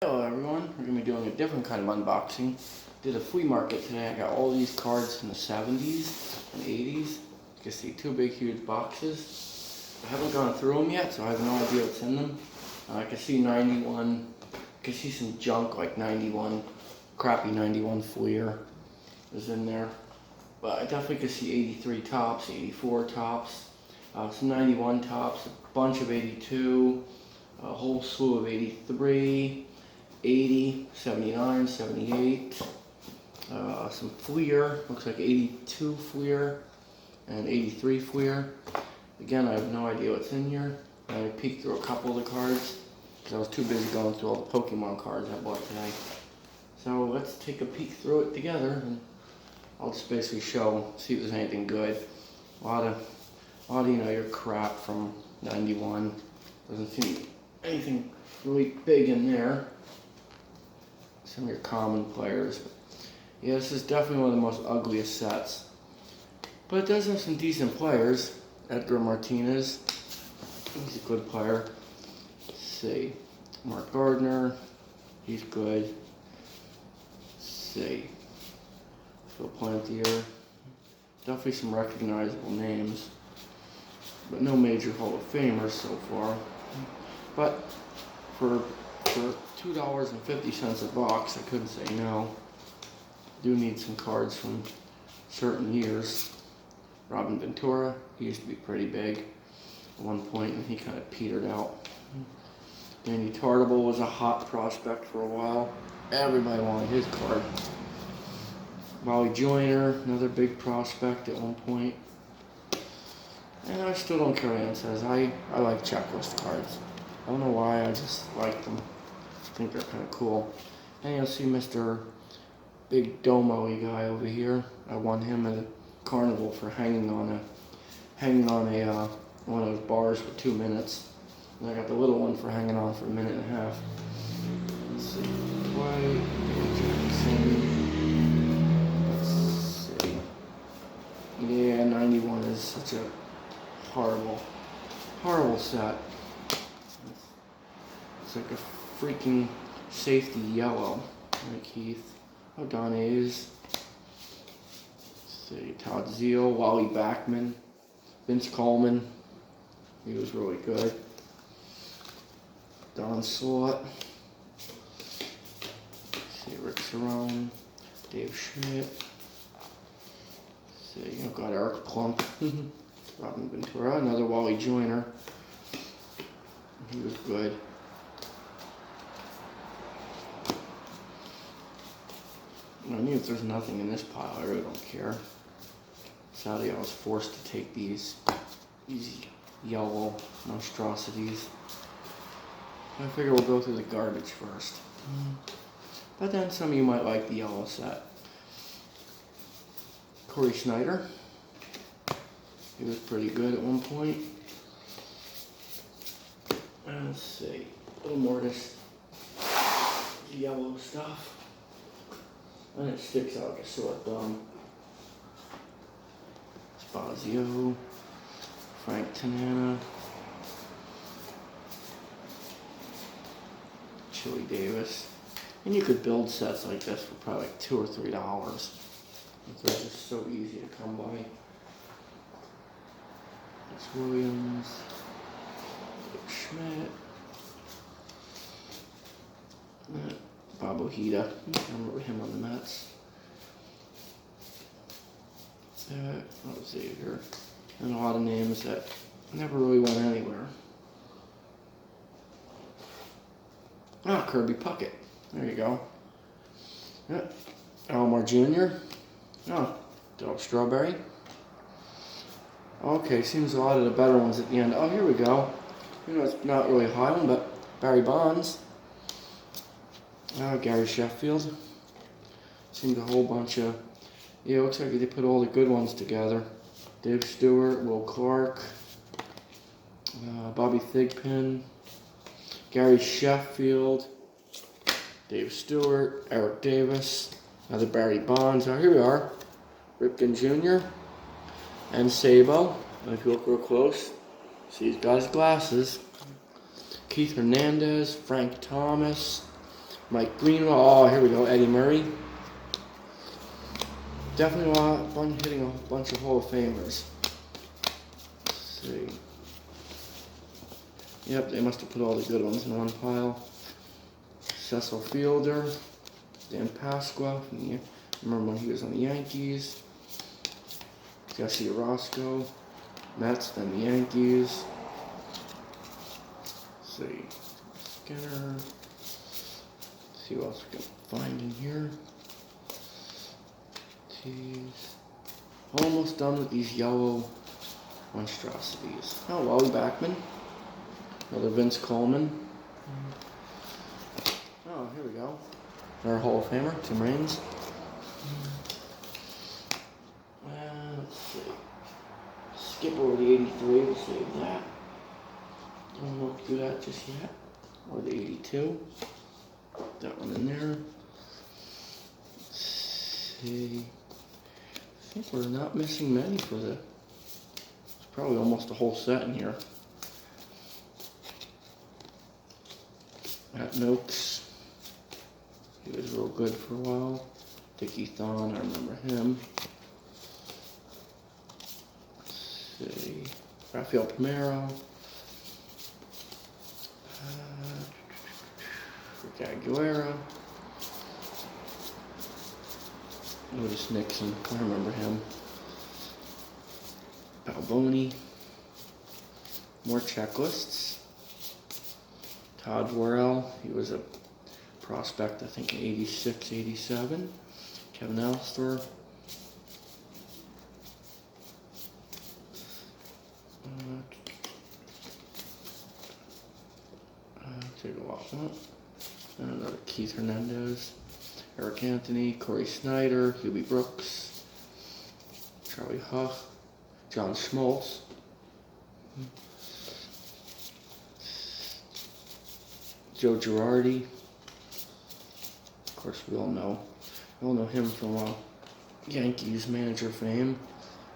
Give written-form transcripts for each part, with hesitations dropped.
Hello everyone, we're going to be doing a different kind of unboxing. Did a flea market today. I got all these cards from the 70s and 80s. You can see two big huge boxes. I haven't gone through them yet, so I have no idea what's in them. I can see 91, I can see some junk like 91, crappy 91 Fleer is in there. But I definitely could see 83 tops, 84 tops, some 91 tops, a bunch of 82, a whole slew of 83. 80, 79, 78, some Fleer, looks like 82 Fleer, and 83 Fleer. Again, I have no idea what's in here. I peeked through a couple of the cards, because I was too busy going through all the Pokemon cards I bought today. So let's take a peek through it together, and I'll just basically see if there's anything good. A lot of your crap from 91. Doesn't seem anything really big in there. Some of your common players. Yeah, this is definitely one of the most ugliest sets. But it does have some decent players. Edgar Martinez, he's a good player. Let's see, Mark Gardner, he's good. Let's see, Phil Plantier, definitely some recognizable names, but no major Hall of Famers so far. But for $2.50 a box, I couldn't say no. Do need some cards from certain years. Robin Ventura, he used to be pretty big at one point, and he kind of petered out. Danny Tartable was a hot prospect for a while. Everybody wanted his card. Wally Joyner, another big prospect at one point. And I still don't care what anyone says. I like checklist cards. I don't know why, I just like them. I think they're kind of cool. And you'll see Mr. Big Domo-y guy over here. I won him at a carnival for hanging on a one of those bars for 2 minutes. And I got the little one for hanging on for a minute and a half. Let's see. White, Jackson. Let's see. Yeah, 91 is such a horrible set. It's like a freaking safety yellow. Like Heath. O'Donnell's. See, Todd Zeal, Wally Backman, Vince Coleman. He was really good. Don Slott. See, Rick Cerrone, Dave Schmidt. See, got Eric Plump. Robin Ventura, another Wally Joyner. He was good. I mean, if there's nothing in this pile, I really don't care. Sadly, I was forced to take these yellow monstrosities. I figure we'll go through the garbage first. But then some of you might like the yellow set. Corey Snyder. He was pretty good at one point. Let's see. A little more of this yellow stuff. And it sticks out like a sore thumb. Spazio, Frank Tanana, Chili Davis. And you could build sets like this for probably like $2 or $3. They're just so easy to come by. It's Williams, Dave Schmidt, Bob Ojeda. I remember him on the Mets. Let's see here. And a lot of names that never really went anywhere. Kirby Puckett. There you go. Elmore Jr. Del Strawberry. Okay, seems a lot of the better ones at the end. Oh, here we go. It's not really a high one, but Barry Bonds. Gary Sheffield. Seems a whole bunch of... Yeah, it looks like they put all the good ones together. Dave Stewart, Will Clark, Bobby Thigpen, Gary Sheffield, Dave Stewart, Eric Davis, another Barry Bonds. Here we are. Ripken Jr. and Sabo. And if you look real close, see he's got his glasses. Keith Hernandez, Frank Thomas, Mike Greenwell. Oh, here we go. Eddie Murray. Definitely hitting a bunch of Hall of Famers. Let's see. Yep, they must have put all the good ones in one pile. Cecil Fielder, Dan Pasqua, remember when he was on the Yankees. Jesse Orosco, Mets, then the Yankees. Let's see, Skinner. Let's see what else we can find in here. Tees. Almost done with these yellow monstrosities. Oh, Wally Backman. Another Vince Coleman. Oh, here we go. Another Hall of Famer, Tim Raines. Let's see. Skip over the 83, we'll save that. Don't look through that just yet. Or the 82. Put that one in there. Let's see. I think we're not missing many for the... It's probably almost a whole set in here. Matt Noakes. He was real good for a while. Dickie Thon, I remember him. Let's see. Rafael Palmeiro. Rick Aguilera. Otis Nixon, I remember him. Balboni. More checklists. Todd Worrell, he was a prospect, I think, in 86, 87. Kevin Alstor. Take a walk. And another Keith Hernandez. Eric Anthony, Corey Snyder, Hubie Brooks, Charlie Huff, John Schmaltz. Joe Girardi. Of course, we all know him from Yankees manager fame.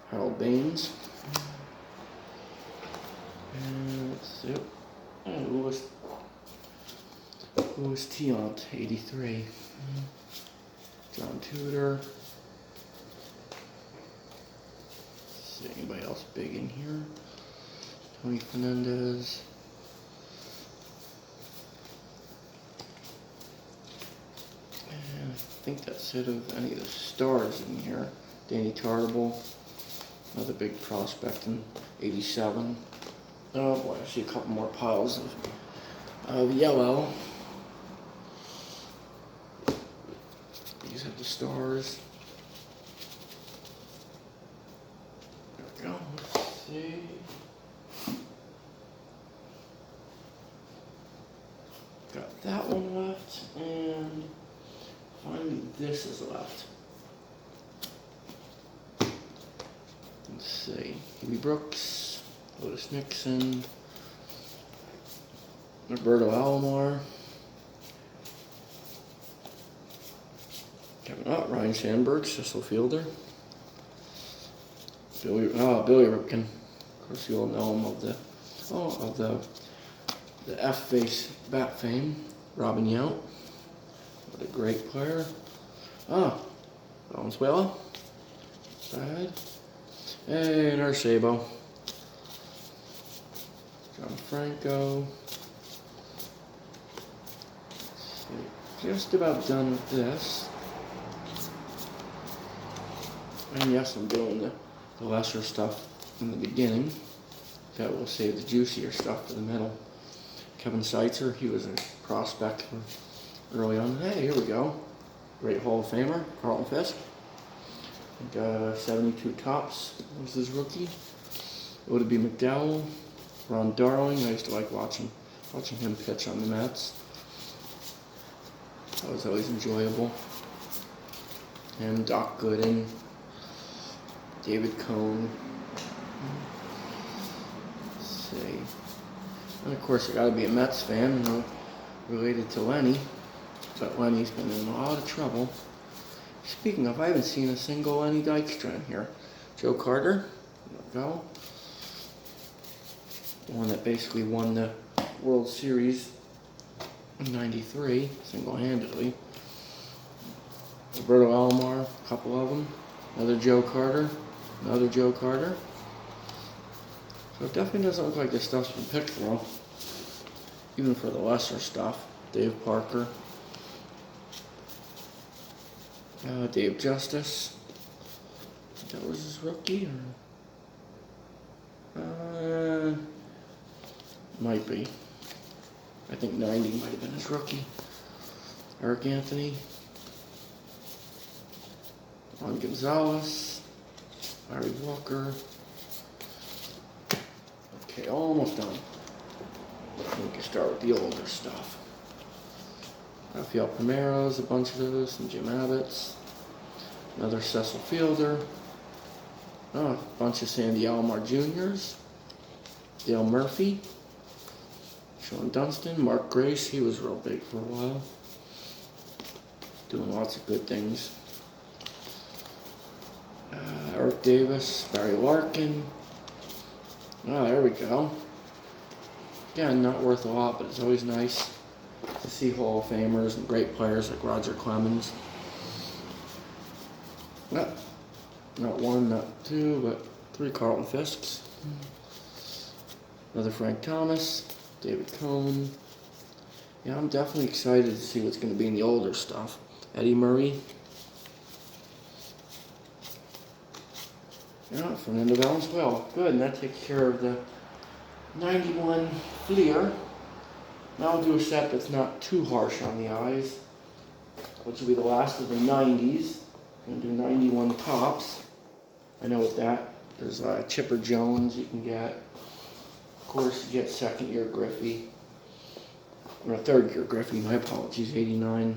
Harold Baines. And let's see. And Louis Tiant, 83. John Tudor. Let's see, anybody else big in here? Tony Fernandez. And I think that's it of any of the stars in here. Danny Tartable, another big prospect in 87. Oh boy, I see a couple more piles of yellow. These have the stars. There we go. Let's see. Got that one left, and finally this is left. Let's see. Hubie Brooks, Otis Nixon, Roberto Alomar. Ryan Sandberg, Cecil Fielder, Billy Ripken. Of course, you all know him of the F-face bat fame. Robin Yount, what a great player. Valenzuela, bad. And Arcebo, John Franco. Just about done with this. And yes, I'm doing the lesser stuff in the beginning. That will save the juicier stuff for the middle. Kevin Seitzer, he was a prospect early on. Hey, here we go. Great Hall of Famer, Carlton Fisk. I think 72 tops was his rookie. It would be McDowell, Ron Darling. I used to like watching him pitch on the Mets. That was always enjoyable. And Doc Gooden. David Cohn. Let's see. And of course, I gotta be a Mets fan, related to Lenny. But Lenny's been in a lot of trouble. Speaking of, I haven't seen a single Lenny Dykstra in here. Joe Carter, there we go. The one that basically won the World Series 93, single-handedly. Roberto Alomar, a couple of them. Another Joe Carter. Another Joe Carter. So it definitely doesn't look like this stuff's been picked through. Even for the lesser stuff. Dave Parker. Dave Justice. That was his rookie, or might be. I think 90 might have been his rookie. Eric Anthony. Juan Gonzalez. Larry Walker. Okay, almost done. We can start with the older stuff. Rafael Primero's, a bunch of those, and Jim Abbott's. Another Cecil Fielder. Oh, a bunch of Sandy Alomar Jr.'s. Dale Murphy. Sean Dunston. Mark Grace, he was real big for a while. Doing lots of good things. Eric Davis. Barry Larkin. Oh, there we go. Again, not worth a lot, but it's always nice to see Hall of Famers and great players like Roger Clemens. Not one, not two, but three Carlton Fisks. Another Frank Thomas, David Cohn. Yeah, I'm definitely excited to see what's going to be in the older stuff. Eddie Murray. Yeah, Fernando Valenzuela. Good, and that takes care of the 91 Fleer. Now we'll do a set that's not too harsh on the eyes, which will be the last of the 90s. I'm going to do 91 Tops. I know with that, there's Chipper Jones you can get. Of course, you get second-year Griffey. Or third-year Griffey, my apologies, 89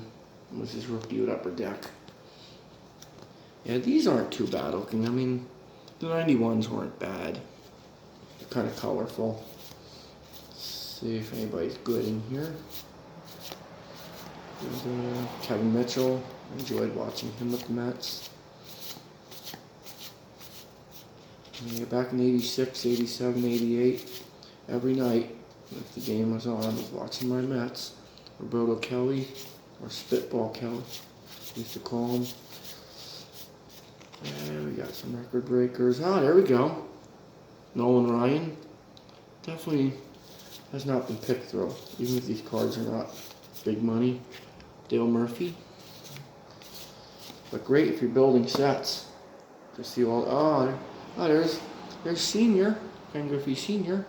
was his rookie with Upper Deck. Yeah, these aren't too bad looking. I mean, the 91s weren't bad. They're kind of colorful. See if anybody's good in here. And, Kevin Mitchell. Enjoyed watching him with the Mets. And back in 86, 87, 88, every night, if the game was on, I was watching my Mets. Roberto Kelly, or Spitball Kelly, used to call him. And we got some record breakers. Ah, there we go. Nolan Ryan. Definitely has not been picked through, even if these cards are not big money. Dale Murphy. But great if you're building sets. To see all, there's Senior, Ken Griffey Senior.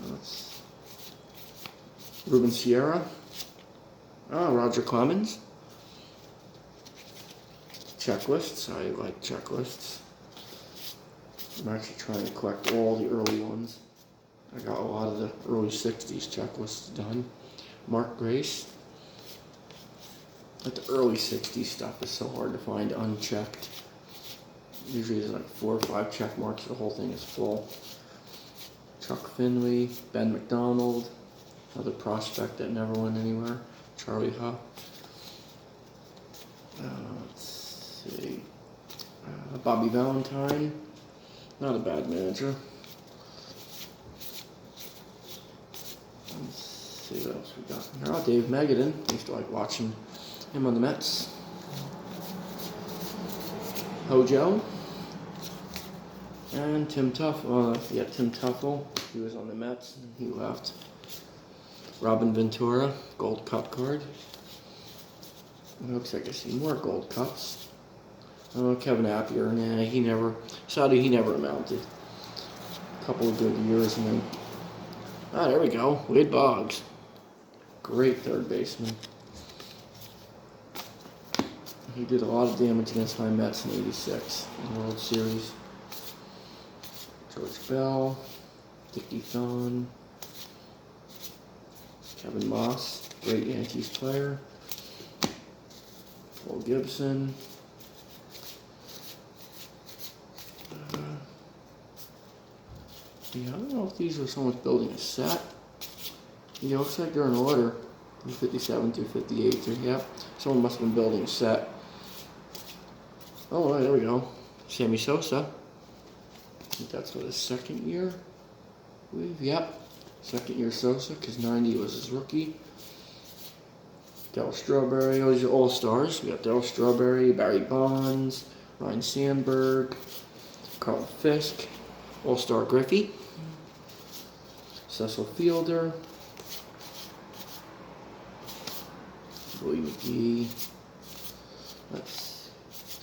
That's Ruben Sierra. Roger Clemens. Checklists, I like checklists. I'm actually trying to collect all the early ones. I got a lot of the early 60s checklists done. Mark Grace. But the early 60s stuff is so hard to find unchecked. Usually there's like 4 or 5 check marks, the whole thing is full. Chuck Finley, Ben McDonald, another prospect that never went anywhere. Charlie Huff. Let's see. Bobby Valentine, not a bad manager. Let's see what else we got here. Dave Megadon, used to like watching him on the Mets. Hojo. And Tim Tuffle. Tim Tuffle. He was on the Mets and he left. Robin Ventura, Gold Cup card. It looks like I see more Gold Cups. Kevin Appier. Nah, he never amounted. A couple of good years and then. There we go. Wade Boggs. Great third baseman. He did a lot of damage against my Mets in '86 in the World Series. George Bell, Dickie Thon, Kevin Moss, great Yankees player. Paul Gibson. I don't know if these are someone's building a set. Yeah, looks like they're in order. 257, 258. Yep, someone must have been building a set. Oh, there we go. Sammy Sosa. I think that's what his second year. Yep. Second year Sosa, because 90 was his rookie. Darryl Strawberry, oh, these are all stars. We got Darryl Strawberry, Barry Bonds, Ryan Sandberg, Carl Fisk, All-Star Griffey, Cecil Fielder, Willie McGee, that's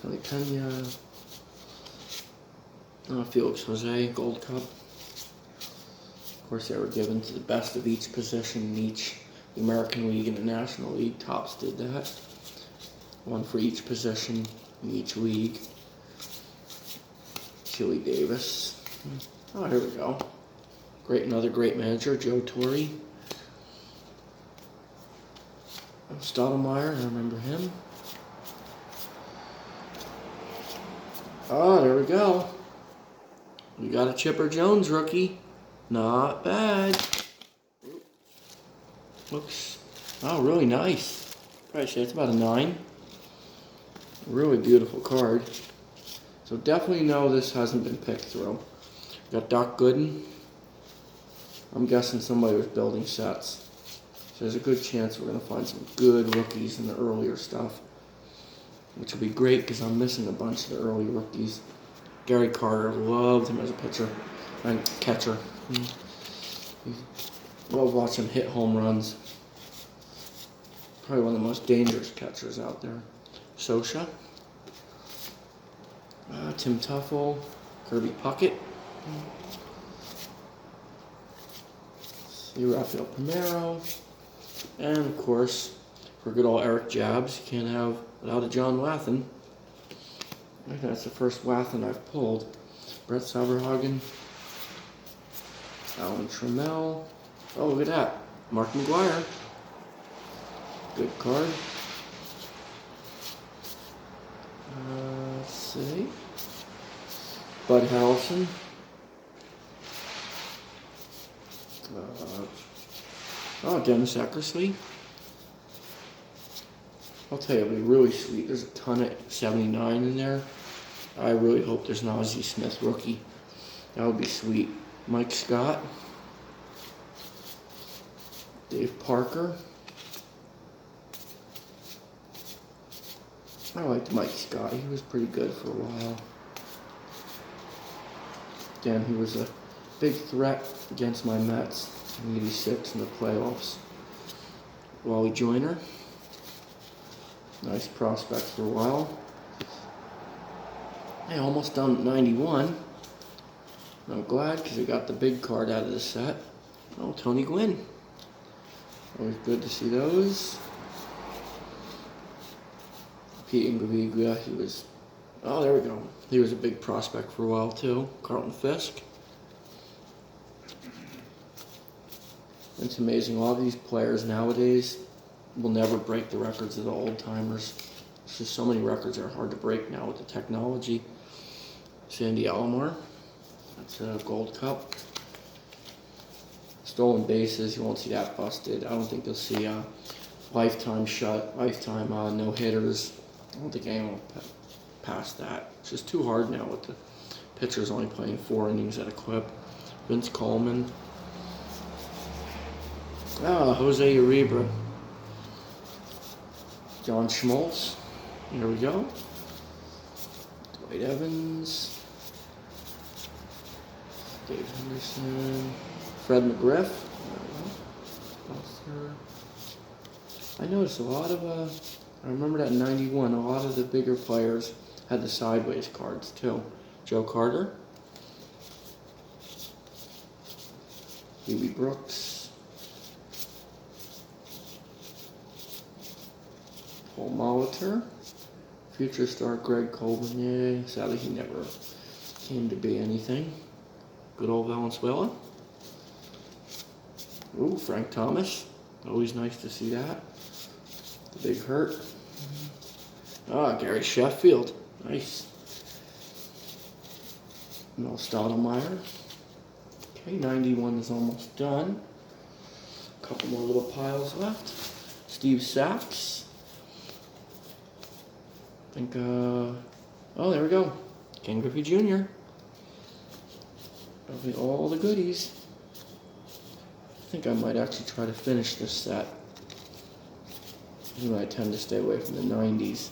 Tony Pena, Felix Jose, Gold Cup. Of course, they were given to the best of each position in each the American League and the National League. Topps did that. One for each position in each league. Chili Davis. Oh, here we go. Another great manager, Joe Torre. Stottlemyre, I remember him. Oh, there we go. We got a Chipper Jones rookie. Not bad. Looks, oh, really nice. Probably say it's about a 9. Really beautiful card. So definitely know this hasn't been picked through. Got Doc Gooden. I'm guessing somebody was building sets. So there's a good chance we're going to find some good rookies in the earlier stuff. Which will be great because I'm missing a bunch of the early rookies. Gary Carter, loved him as a pitcher and catcher. Love watching him hit home runs. Probably one of the most dangerous catchers out there. Sosha. Tim Tuffle. Kirby Puckett. Rafael Primero. And of course, for good old Eric Jabs, you can't have without a John Wathan. I think that's the first Wathan I've pulled. Brett Saberhagen. Alan Trammell. Oh, look at that. Mark McGwire. Good card. Let's see. Bud Harrelson. Dennis Eckersley. I'll tell you, it'll be really sweet. There's a ton of 79 in there. I really hope there's an Ozzie Smith rookie. That would be sweet. Mike Scott. Dave Parker. I liked Mike Scott. He was pretty good for a while. Again, he was a big threat against my Mets in '86 in the playoffs. Wally Joyner. Nice prospect for a while. Hey, almost done at 91. I'm glad because I got the big card out of the set. Oh, Tony Gwynn. Always good to see those. Pete Ingaviglia, he was, oh, there we go. He was a big prospect for a while too. Carlton Fisk. It's amazing. A lot of these players nowadays will never break the records of the old timers. It's just so many records are hard to break now with the technology. Sandy Alomar. That's a Gold Cup. Stolen bases, you won't see that busted. I don't think you'll see lifetime no hitters. I don't think anyone will pass that. It's just too hard now with the pitchers only playing 4 innings at a clip. Vince Coleman. Jose Uribe. John Schmaltz. Here we go. Dwight Evans. Dave Henderson. Fred McGriff. I noticed a lot of, I remember that in '91, a lot of the bigger players had the sideways cards too. Joe Carter. B.B. Brooks. Paul Molitor. Future star Greg Colbert. Sadly, he never came to be anything. Good old Valenzuela. Ooh, Frank Thomas. Always nice to see that. The big hurt. Gary Sheffield. Nice. No Stottlemyre. Okay, 91 is almost done. A couple more little piles left. Steve Sachs. I think, oh, there we go. Ken Griffey Jr. Probably all the goodies. think I might actually try to finish this set. Even though I tend to stay away from the 90s.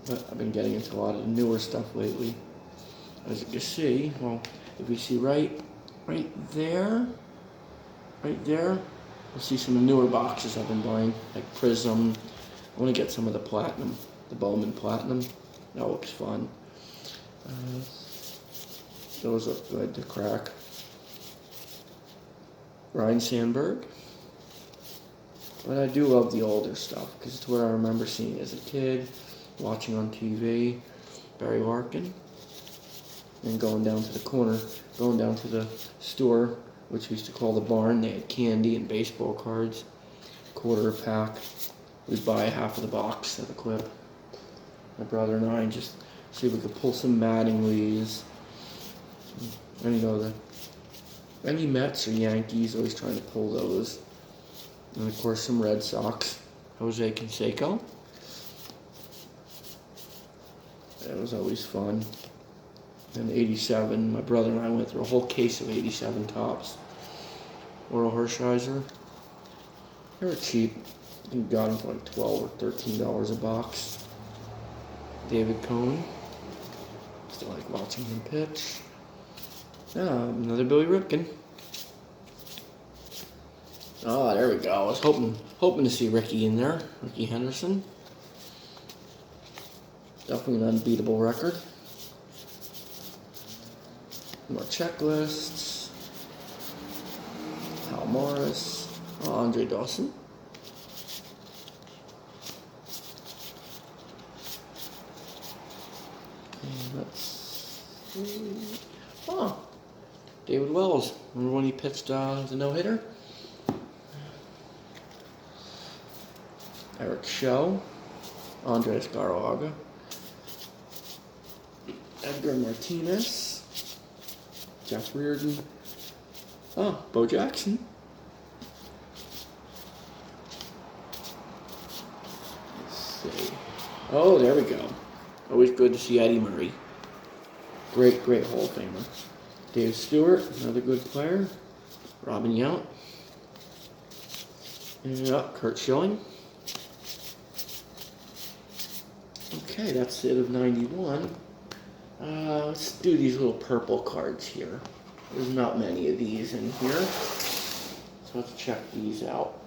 But I've been getting into a lot of the newer stuff lately. As you can see, well, if you see right there, you'll see some of the newer boxes I've been buying, like Prism. I want to get some of the Platinum, the Bowman Platinum. That looks fun. Those look good to crack. Ryan Sandberg. But I do love the older stuff, because it's what I remember seeing as a kid, watching on TV. Barry Larkin. And going down to the corner, going down to the store, which we used to call the barn. They had candy and baseball cards, quarter a pack. We'd buy half of the box at a clip. My brother and I just see if we could pull some Mattingly's. And you know, any Mets or Yankees, always trying to pull those. And of course some Red Sox. Jose Canseco. That was always fun. And 87, my brother and I went through a whole case of 87 tops. Oral Hershiser. They were cheap. You got them for like $12 or $13 a box. David Cohn. Still like watching him pitch. Another Billy Ripken. Oh, there we go. I was hoping to see Ricky in there. Ricky Henderson. Definitely an unbeatable record. More checklists. Hal Morris. Oh, Andre Dawson. And let's see. Oh, David Wells. Remember when he pitched the no-hitter? Eric Show. Andres Garoaga. Edgar Martinez. Jeff Reardon. Oh, Bo Jackson. Let's see. Oh, there we go. Always good to see Eddie Murray. Great Hall of Famer. Dave Stewart, another good player. Robin Yount. And Kurt Schilling. Okay, that's it of 91. Let's do these little purple cards here. There's not many of these in here. So let's check these out.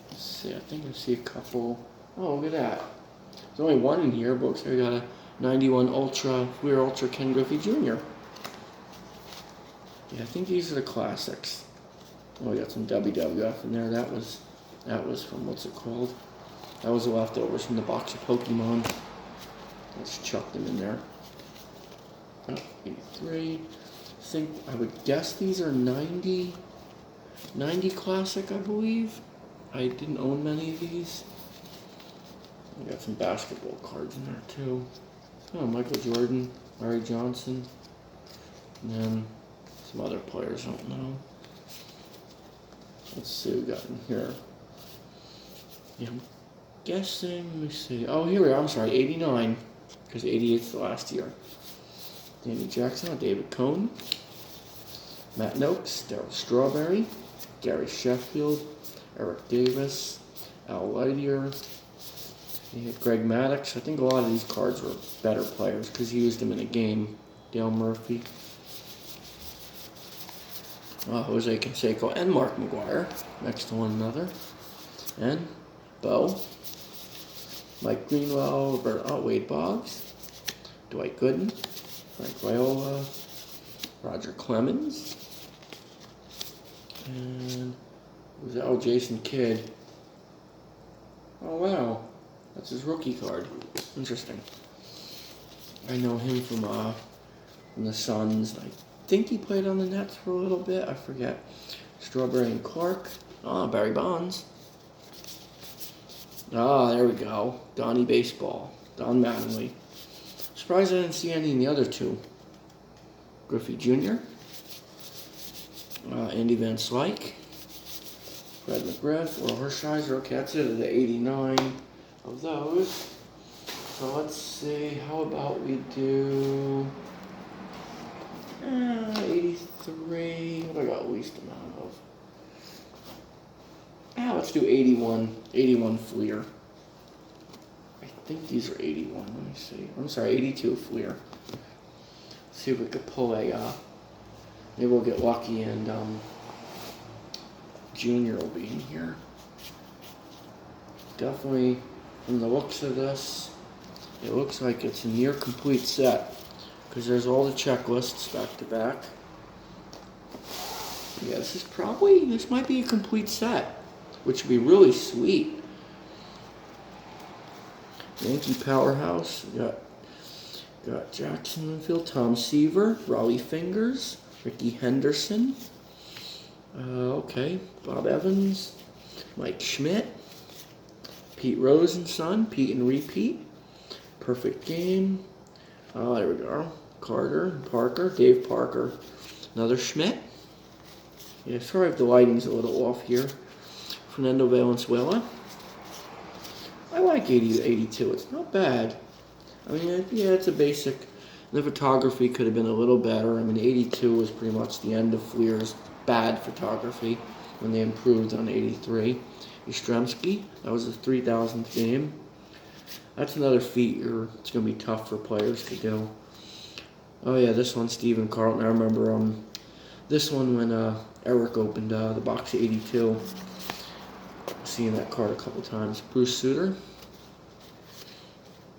Let's see, I think I see a couple. Oh, look at that. There's only one in here, but looks like we got a 91 Ultra, Fleer Ultra Ken Griffey Jr. Yeah, I think these are the classics. Oh, we got some WWF in there. That was from, what's it called? That was the leftovers from the box of Pokemon. Let's chuck them in there. Oh, 83. I would guess these are 90 classic, I believe. I didn't own many of these. We got some basketball cards in there too. Oh, Michael Jordan, Larry Johnson, and then some other players I don't know. Let's see what we got in here. Yeah, I'm guessing, let me see. Oh, here we are, I'm sorry, 89. Because 88's the last year. Danny Jackson, David Cohn, Matt Noakes, Darryl Strawberry, Gary Sheffield, Eric Davis, Al Leitier, Greg Maddux. I think a lot of these cards were better players because he used them in a game. Dale Murphy, Jose Canseco, and Mark McGuire next to one another. And Bo. Mike Greenwell, Wade Boggs, Dwight Gooden, Frank Viola, Roger Clemens, and who's that? Oh, Jason Kidd. Oh wow, that's his rookie card. Interesting. I know him from the Suns. I think he played on the Nets for a little bit. I forget. Strawberry and Clark. Barry Bonds. There we go. Donnie Baseball. Don Mattingly. Surprised I didn't see any in the other two. Griffey Jr. Andy Van Slyke. Fred McGriff. Oral Hershiser. Okay, that's it of the 89 of those. So let's see. How about we do 83. 83. What do I got least amount of? Ah, let's do 81. 81 Fleer. I think these are 81. Let me see. I'm sorry, 82 Fleer. See if we could pull a. Maybe we'll get lucky and Junior will be in here. Definitely, from the looks of this, it looks like it's a near complete set because there's all the checklists back to back. Yeah, this might be a complete set, which would be really sweet. Yankee Powerhouse, got Jackson Winfield, Tom Seaver, Raleigh Fingers, Ricky Henderson, okay, Bob Evans, Mike Schmidt, Pete Rose and Son, Pete and Repeat, Perfect Game, oh, there we go, Carter, Parker, Dave Parker, another Schmidt, yeah, sorry if the lighting's a little off here, Fernando Valenzuela, I like 80 82, it's not bad, I mean, yeah, it's a basic. The photography could have been a little better. I mean, 82 was pretty much the end of Fleer's bad photography when they improved on 83. Yastrzemski, that was his 3,000th game. That's another feat it's going to be tough for players to do. Oh yeah, this one, Stephen Carlton. I remember this one when Eric opened the box of 82. Seeing that card a couple times. Bruce Sutter.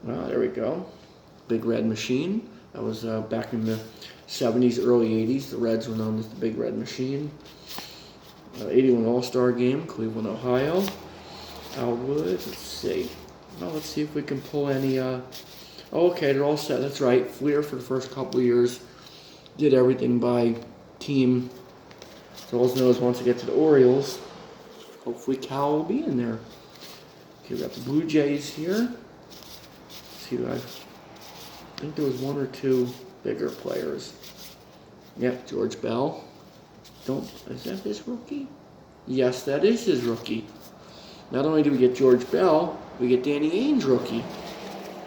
Well, there we go. Big Red Machine. That was back in the 70s, early 80s. The Reds were known as the Big Red Machine. 81 All-Star Game, Cleveland, Ohio. Al Woods, let's see. Well, let's see if we can pull any. Oh, okay, they're all set. That's right. Fleer for the first couple of years did everything by team. So all knows once we get to the Orioles, hopefully Cal will be in there. Okay, we got the Blue Jays here. Let's see what I think there was one or two bigger players. Yep, George Bell. Is that his rookie? Yes, that is his rookie. Not only do we get George Bell, we get Danny Ainge rookie.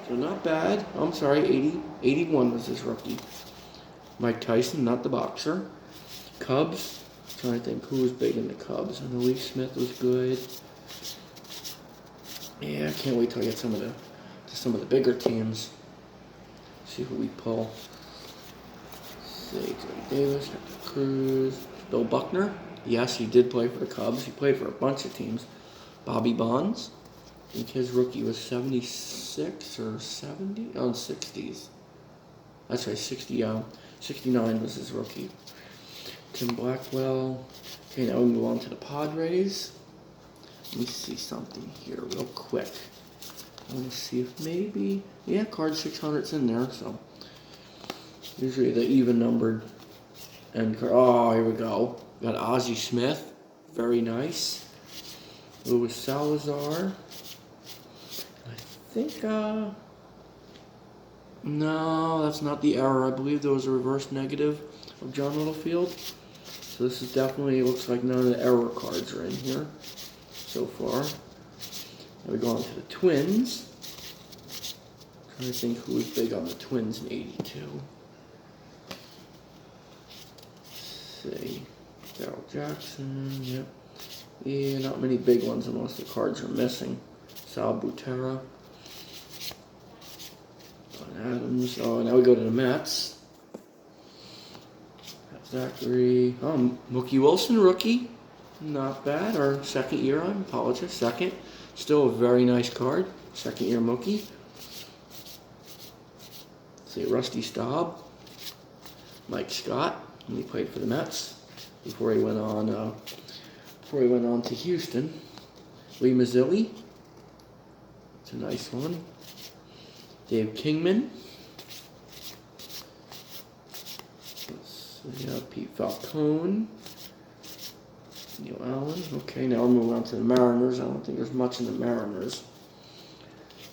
So not bad. I'm sorry, 81 was his rookie. Mike Tyson, not the boxer. Cubs. I'm trying to think who was big in the Cubs. I know Lee Smith was good. Yeah, I can't wait till I get some of the bigger teams. See who we pull. Say Joey Davis, Hector Cruz, Bill Buckner. Yes, he did play for the Cubs. He played for a bunch of teams. Bobby Bonds. I think his rookie was 76 or 70? Oh, 60s. That's right, 69 was his rookie. Tim Blackwell. Okay, now we move on to the Padres. Let me see something here real quick. I want to see if maybe, yeah, card 600's in there, so usually the even numbered end card. Oh, here we go. Got Ozzie Smith, very nice. Luis Salazar. I think, no, that's not the error. I believe there was a reverse negative of John Littlefield. So this is definitely, it looks like none of the error cards are in here so far. Now we go on to the Twins. I'm trying to think who was big on the Twins in 82. Let's see. Darryl Jackson, yep. Yeah, not many big ones unless the cards are missing. Sal Butera. Adams. Oh, now we go to the Mets. Zachary. Oh, Mookie Wilson, rookie. Not bad. Or second year, I apologize. Second. Still a very nice card. Second year Mookie. Say Rusty Staub. Mike Scott. When he played for the Mets before he went on to Houston. Lee Mazzilli. It's a nice one. Dave Kingman. Let's see, Pete Falcone. Neil Allen. Okay, now we're moving on to the Mariners. I don't think there's much in the Mariners.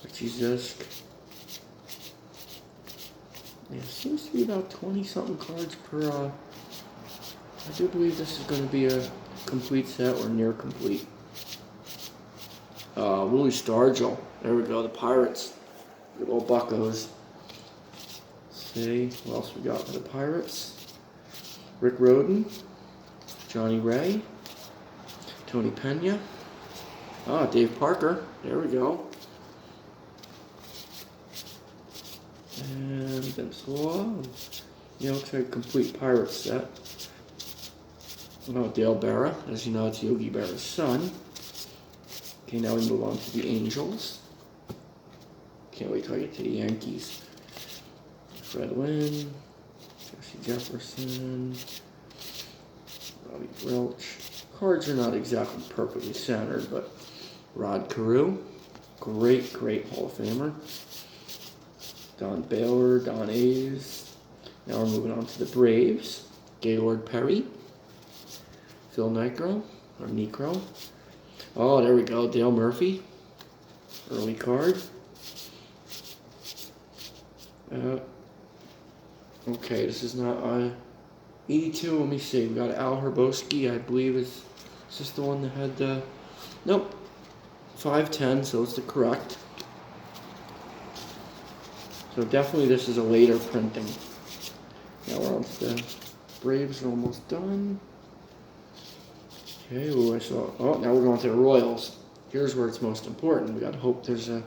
Richie Zisk. Yeah, it seems to be about 20-something cards per. I do believe this is going to be a complete set or near complete. Willie Stargell. There we go, the Pirates. Good old Buccos. Let's see, what else we got for the Pirates? Rick Rhoden, Johnny Ray, Tony Pena. Ah, Dave Parker. There we go. And Vince Law. Yeah, looks like a complete pirate set. Oh, Dale Berra. As you know, it's Yogi Berra's son. Okay, now we move on to the Angels. Can't wait till I get to the Yankees. Fred Wynn, Jesse Jefferson, Robbie Welch. Cards are not exactly perfectly centered, but Rod Carew, great Hall of Famer. Don Baylor, Don A's. Now we're moving on to the Braves. Gaylord Perry, Phil Necro, or Necro. Oh, there we go, Dale Murphy, early card. Okay, this is not 82. Let me see. We got Al Herboski, I believe is this the one that had the? Nope, 510. So it's the correct. So definitely this is a later printing. Now we're on to the Braves. Are almost done. Okay. Oh, I saw. Oh, now we're going to the Royals. Here's where it's most important. We got to hope there's a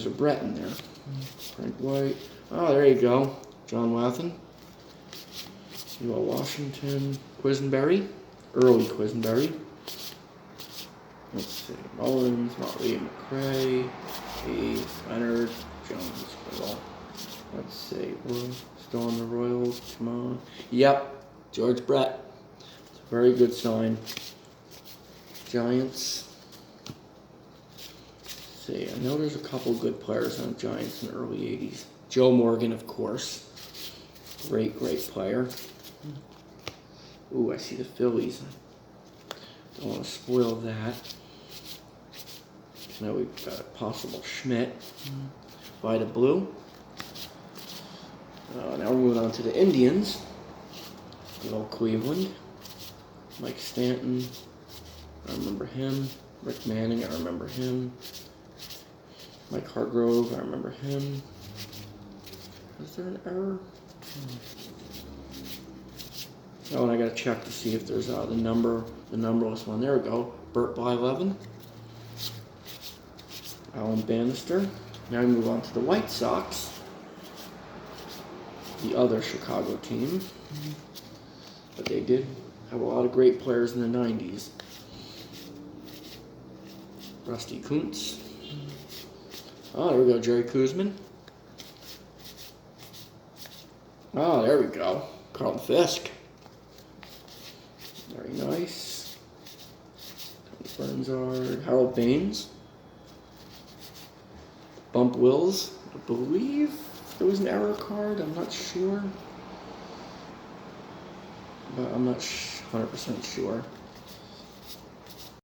Brett in there. Frank White. Oh, there you go. John Wathan. UL Washington. Quisenberry. Early Quisenberry. Let's see. Mullins, Motley, McRae, Hayes, Leonard, Jones. Let's see. We're still on the Royals. Come on. Yep. George Brett. It's a very good sign. Giants. See, I know there's a couple good players on the Giants in the early 80s. Joe Morgan, of course. Great player. Ooh, I see the Phillies. Don't want to spoil that. Now we've got a possible Schmidt. Vida Blue. Now we're moving on to the Indians. Good old Cleveland. Mike Stanton. I remember him. Rick Manning, I remember him. Mike Hargrove, I remember him. Is there an error? Oh, and I gotta check to see if there's the numberless one. There we go. Burt Blyleven. Alan Bannister. Now we move on to the White Sox. The other Chicago team. But they did have a lot of great players in the 90s. Rusty Kuntz. Oh, there we go, Jerry Kuzman. Oh, there we go, Carlton Fisk. Very nice. Tony Bernzard, Harold Baines. Bump Wills, I believe there was an error card, I'm not sure. But I'm not 100% sure.